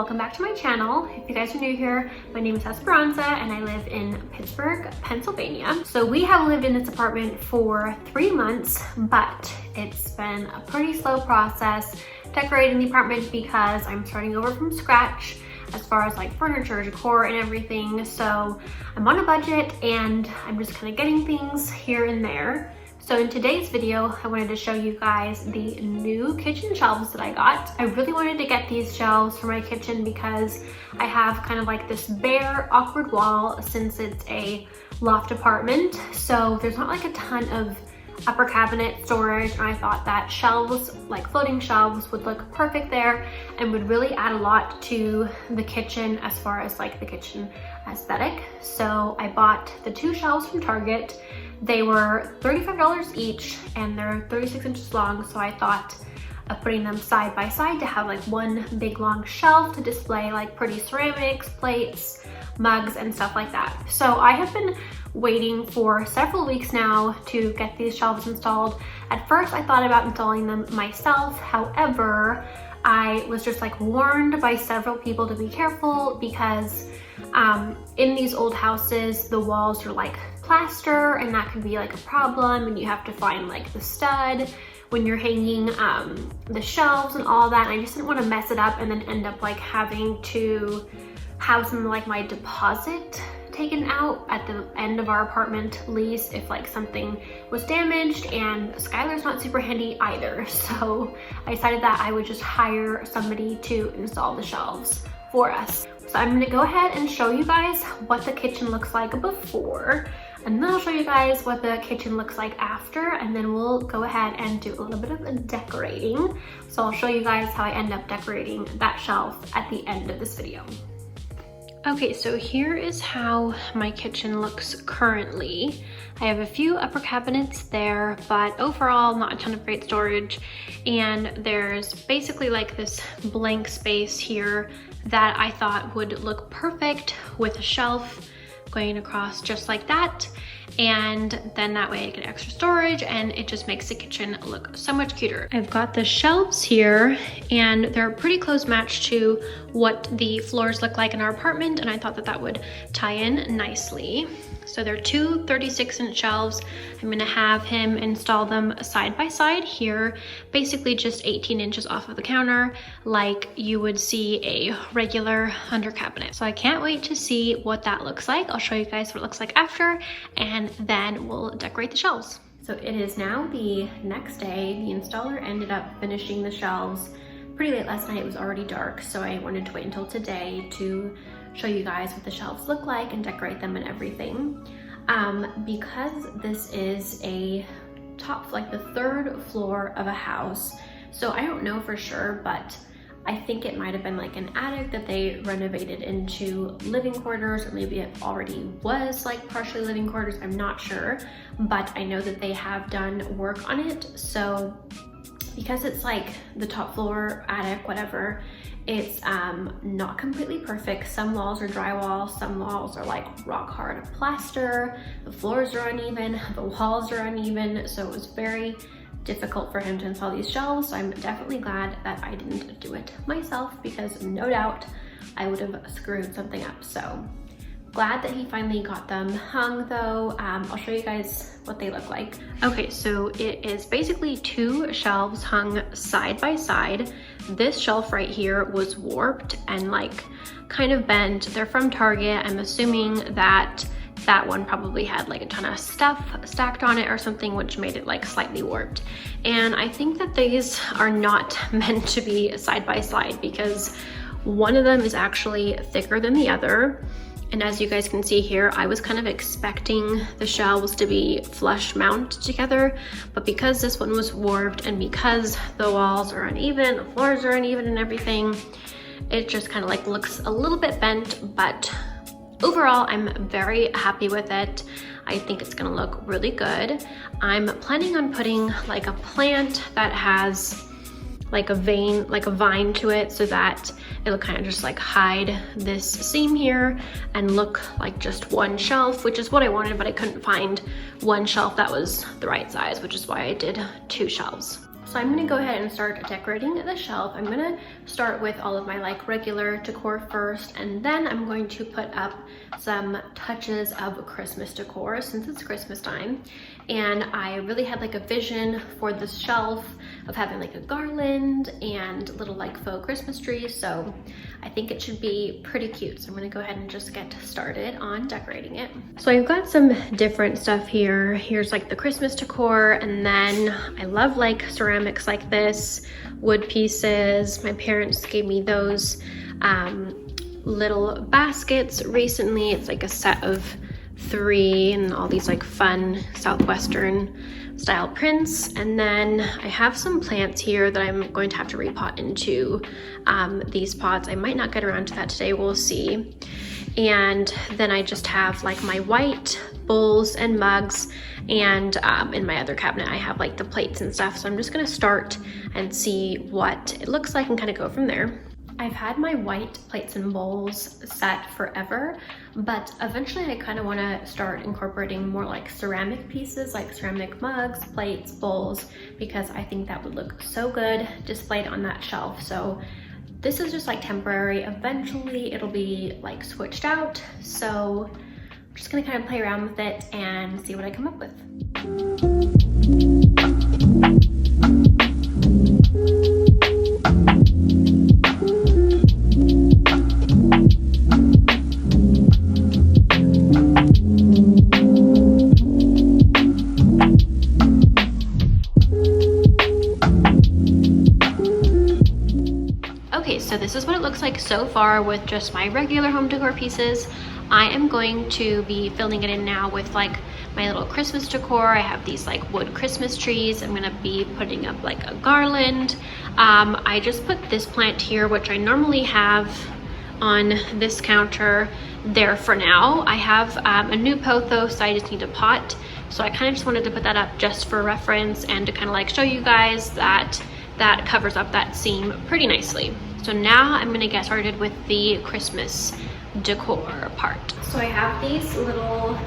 welcome back to my channel. If you guys are new here, my name is Esperanza and I live in Pittsburgh, Pennsylvania. So we have lived in this apartment for 3 months, but it's been a pretty slow process decorating the apartment because I'm starting over from scratch as far as like furniture, decor, and everything. So I'm on a budget and I'm just kind of getting things here and there. So in today's video, I wanted to show you guys the new kitchen shelves that I got. I really wanted to get these shelves for my kitchen because I have kind of like this bare, awkward wall since it's a loft apartment. So there's not like a ton of upper cabinet storage, and I thought that shelves, like floating shelves, would look perfect there and would really add a lot to the kitchen as far as like the kitchen aesthetic. So I bought the 2 shelves from Target. They were $35 each and they're 36 inches long, so I thought of putting them side by side to have like one big long shelf to display like pretty ceramics, plates, mugs, and stuff like that. So I have been waiting for several weeks now to get these shelves installed. At first I thought about installing them myself, however I was just like warned by several people to be careful because in these old houses the walls are like plaster and that can be like a problem, and you have to find like the stud when you're hanging the shelves and all that, and I just didn't want to mess it up and then end up like having to have some like my deposit taken out at the end of our apartment lease if like something was damaged, and Skylar's not super handy either. So I decided that I would just hire somebody to install the shelves for us. So I'm gonna go ahead and show you guys what the kitchen looks like before, and then I'll show you guys what the kitchen looks like after, and then we'll go ahead and do a little bit of decorating. So I'll show you guys how I end up decorating that shelf at the end of this video. Okay, so here is how my kitchen looks currently. I have a few upper cabinets there, but overall not a ton of great storage. And there's basically like this blank space here that I thought would look perfect with a shelf going across just like that. And then that way I get extra storage and it just makes the kitchen look so much cuter. I've got the shelves here and they're pretty close match to what the floors look like in our apartment, and I thought that that would tie in nicely. So they're 2 36-inch shelves. I'm gonna have him install them side by side here, basically just 18 inches off of the counter like you would see a regular under cabinet. So I can't wait to see what that looks like. I'll show you guys what it looks like after, and then we'll decorate the shelves. So it is now the next day. The installer ended up finishing the shelves pretty late last night. It was already dark, so I wanted to wait until today to show you guys what the shelves look like and decorate them and everything. Because this is a top, like the 3rd floor of a house, so I don't know for sure, but I think it might have been like an attic that they renovated into living quarters, or maybe it already was like partially living quarters, I'm not sure, but I know that they have done work on it. So because it's like the top floor, attic, whatever, it's not completely perfect. Some walls are drywall, some walls are like rock hard plaster, the floors are uneven, the walls are uneven, so it was very difficult for him to install these shelves. So I'm definitely glad that I didn't do it myself, because no doubt I would have screwed something up. So glad that he finally got them hung though. I'll show you guys what they look like. Okay, so it is basically 2 shelves hung side by side. This shelf right here was warped and like kind of bent. They're from Target. I'm assuming that that one probably had like a ton of stuff stacked on it or something, which made it like slightly warped. And I think that these are not meant to be side by side because one of them is actually thicker than the other. And as you guys can see here, I was kind of expecting the shelves to be flush mounted together, but because this one was warped and because the walls are uneven, the floors are uneven and everything, it just kind of like looks a little bit bent, but overall, I'm very happy with it. I think it's gonna look really good. I'm planning on putting like a plant that has like a vein, like a vine to it, so that it'll kind of just like hide this seam here and look like just one shelf, which is what I wanted, but I couldn't find one shelf that was the right size, which is why I did 2 shelves. So I'm gonna go ahead and start decorating the shelf. I'm gonna start with all of my like regular decor first, and then I'm going to put up some touches of Christmas decor since it's Christmas time. And I really had like a vision for this shelf of having like a garland and little like faux Christmas trees. So I think it should be pretty cute. So I'm gonna go ahead and just get started on decorating it. So I've got some different stuff here. Here's like the Christmas decor, and then I love like ceramics like this, wood pieces. My parents gave me those little baskets recently. It's like a set of 3 and all these like fun Southwestern style prints. And then I have some plants here that I'm going to have to repot into these pots. I might not get around to that today, we'll see. And then I just have like my white bowls and mugs, and in my other cabinet I have like the plates and stuff. So I'm just gonna start and see what it looks like and kind of go from there. I've had my white plates and bowls set forever, but eventually I kind of want to start incorporating more like ceramic pieces, like ceramic mugs, plates, bowls, because I think that would look so good displayed on that shelf. So this is just like temporary. Eventually it'll be like switched out. So I'm just gonna kind of play around with it and see what I come up with. So this is what it looks like so far with just my regular home decor pieces. I am going to be filling it in now with like my little Christmas decor. I have these like wood Christmas trees. I'm gonna be putting up like a garland. I just put this plant here, which I normally have on this counter there for now. I have a new potho, so I just need a pot. So I kind of just wanted to put that up just for reference and to kind of like show you guys that that covers up that seam pretty nicely. So now I'm gonna get started with the Christmas decor part. So I have these little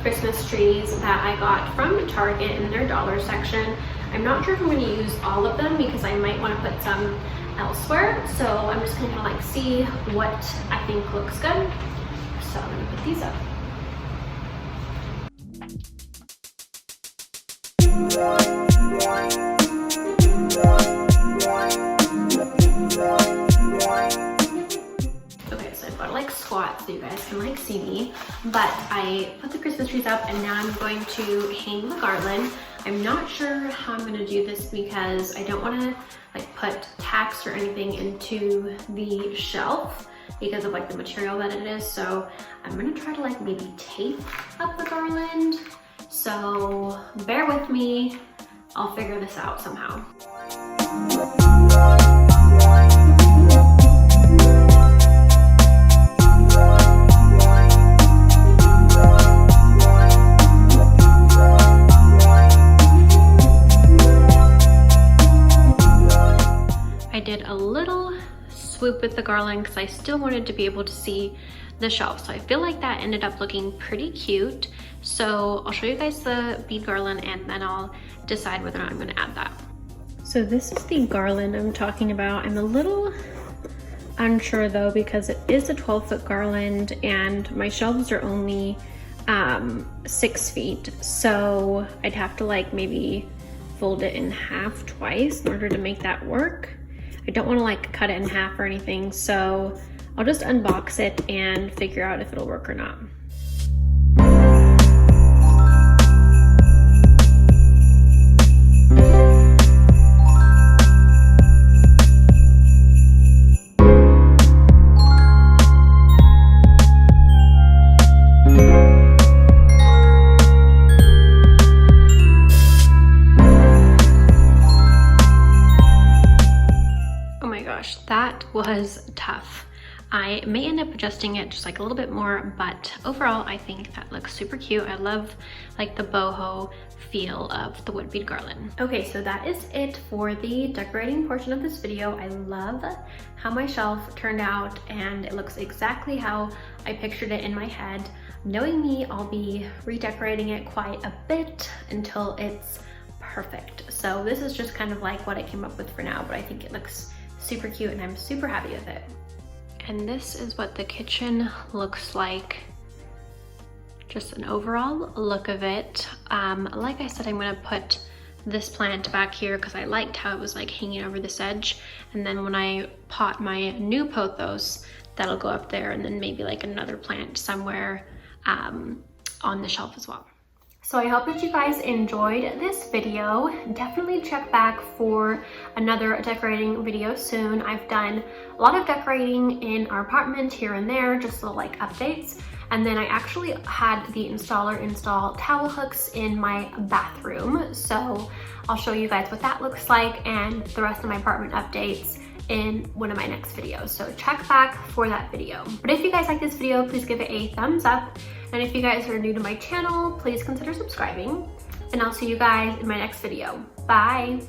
Christmas trees that I got from Target in their dollar section. I'm not sure if I'm gonna use all of them because I might wanna put some elsewhere. So I'm just gonna kind of like see what I think looks good. So I'm gonna put these up. Squat so you guys can like see me, but I put the Christmas trees up and now I'm going to hang the garland. I'm not sure how I'm going to do this because I don't want to like put tacks or anything into the shelf because of like the material that it is. So I'm going to try to like maybe tape up the garland. So bear with me, I'll figure this out somehow. Did a little swoop with the garland because I still wanted to be able to see the shelf. So I feel like that ended up looking pretty cute. So I'll show you guys the bead garland and then I'll decide whether or not I'm gonna add that. So this is the garland I'm talking about. I'm a little unsure though because it is a 12-foot garland and my shelves are only 6 feet. So I'd have to like maybe fold it in half twice in order to make that work. I don't want to like cut it in half or anything, so I'll just unbox it and figure out if it'll work or not. That was tough. I may end up adjusting it just like a little bit more, but overall I think that looks super cute. I love like the boho feel of the wood bead garland. Okay, so that is it for the decorating portion of this video. I love how my shelf turned out and it looks exactly how I pictured it in my head. Knowing me, I'll be redecorating it quite a bit until it's perfect. So this is just kind of like what I came up with for now, but I think it looks super cute and I'm super happy with it. And this is what the kitchen looks like. Just an overall look of it. Like I said, I'm gonna put this plant back here because I liked how it was like hanging over this edge. And then when I pot my new pothos, that'll go up there, and then maybe like another plant somewhere on the shelf as well. So I hope that you guys enjoyed this video. Definitely check back for another decorating video soon. I've done a lot of decorating in our apartment here and there, just little like updates. And then I actually had the installer install towel hooks in my bathroom. So I'll show you guys what that looks like and the rest of my apartment updates in one of my next videos. So check back for that video. But if you guys like this video, please give it a thumbs up. And if you guys are new to my channel, please consider subscribing. And I'll see you guys in my next video. Bye.